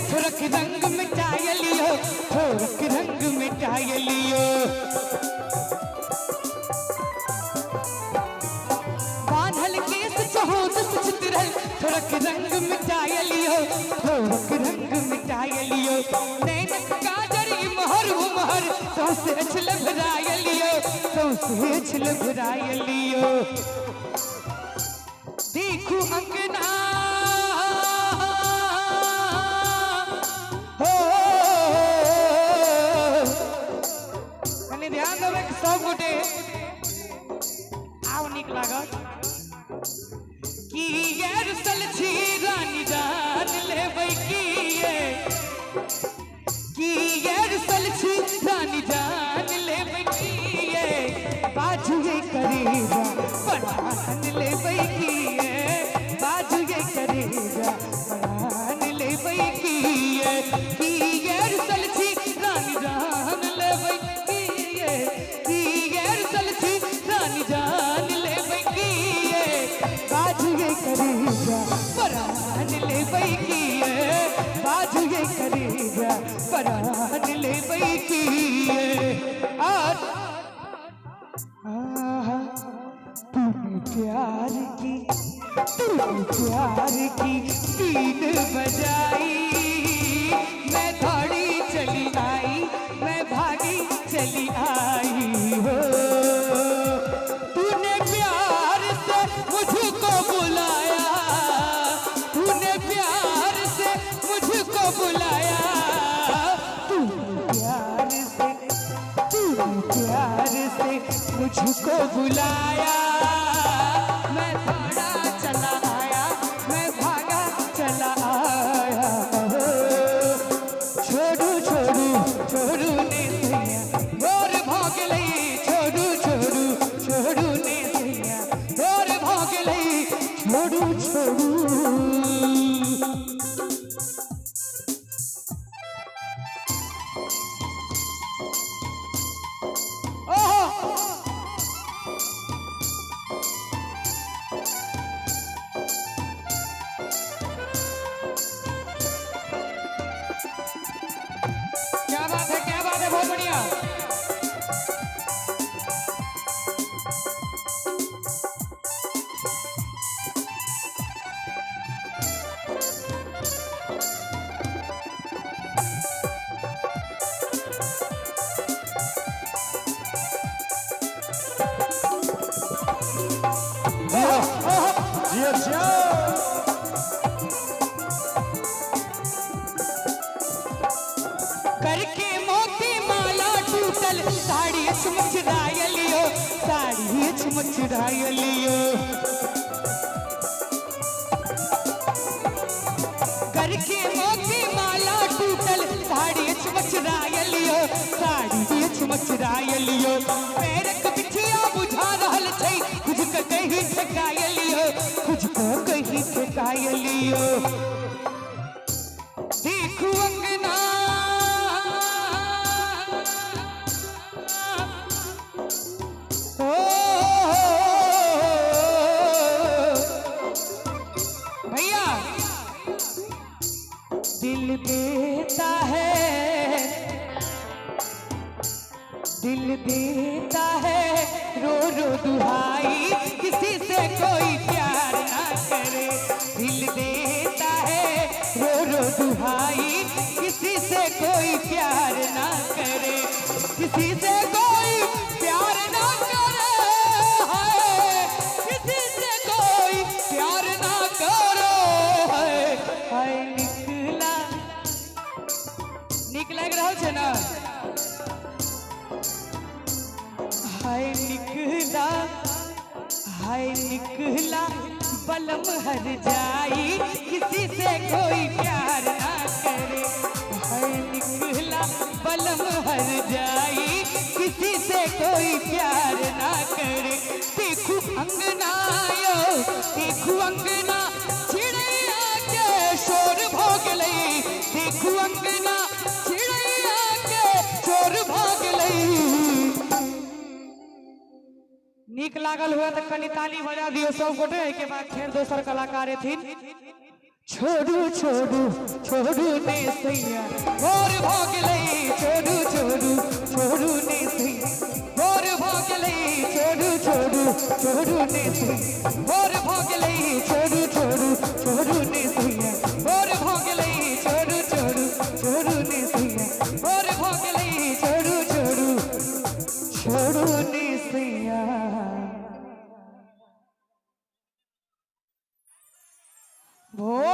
थोरक रंग मिटाय लियो, थोरक रंग मिटाय लियो। बांधल केस चहोद सुचित्रल, थोरक रंग मिटाय लियो, थोरक रंग मिटाय लियो। नैनक काजरी मोहर मोहर, सौसे छल भराय लियो, सौसे छल भराय लियो। देखू अंगना ध्यान देवे सब गोटे आव निक लागत कि यार सलछी रानी जान लेबै कि यार सलछी रानी जान लेबै कि बाजुए करेगा परान लेबै कि बाजुए करेगा परान लेबै कि यार सलछी रानी जान लेबै कि यार सलछी रानी जान लेबै कि बाजुए करेगा परान लेबै कि बाजुए करेगा परान लेबै कि। और तूने प्यार की बीन बजाई, मैं दौड़ी चली आई, मैं भागी चली आई हो। तूने प्यार से मुझको बुलाया, तूने प्यार से मुझको बुलाया, तूने प्यार से मुझको बुलाया। मैं दौड़ा चला आया, मैं भागा चला आया हो। छोड़ू छोड़ू छोड़ू ने सैया और भाग लई, छोड़ू छोड़ू छोड़ू ने सैया और भाग लई, छोड़ू छोड़ू। क्या बात है, बहुत बढ़िया। करके मोती माला टूटल, साड़ी चमचराय लियो, साड़ी चमचराय लियो। करके मोती माला टूटल, साड़ी चमचराय लियो, साड़ी चमचराय लियो। पैरक बिछिया बुझा रहल छै, खुजक कहीं ठेकाय लियो, खुजक कहीं ठेकाय लियो। देखू अंगना भैया, दिल देता है, दिल देता है रो रो दुहाई, किसी से कोई प्यार ना करे। दिल देता है रो रो दुहाई, किसी से कोई प्यार ना करे, किसी से कोई प्यार ना करे, किसी से कोई प्यार ना करो। हाय निकला निक लग रहा है ना, हाय निकला बलम हर जाई, किसी से कोई प्यार ना करे। हाय निकला बलम हर जाई किसी से कोई प्यार ना करे। देखू अंगना यो देखू अंगना चिड़ैया के शोर भोग लई। देखू अंगना चिड़ैया के शोर भोग लई। नीक लागल हुआ तो कनी ताली बजा दियो सब गोटे। के बाद फिर दोसर कलाकार एथिन। छोड़ू छोड़ू छोड़ू ने सैया भोर भोग लई। छोड़ू छोड़ू छोड़ू ने सैया भोर भोग लई। छोड़ू छोड़ू छोड़ू ने सैया भोर भोग लई। छोड़ू छोड़ू छोड़ू ने सैया भोर भोग लई। छोड़ू छोड़ू छोड़ू ने सैया भोर भोग लई। छोड़ू छोड़ू छोड़ू ने सैया। भोर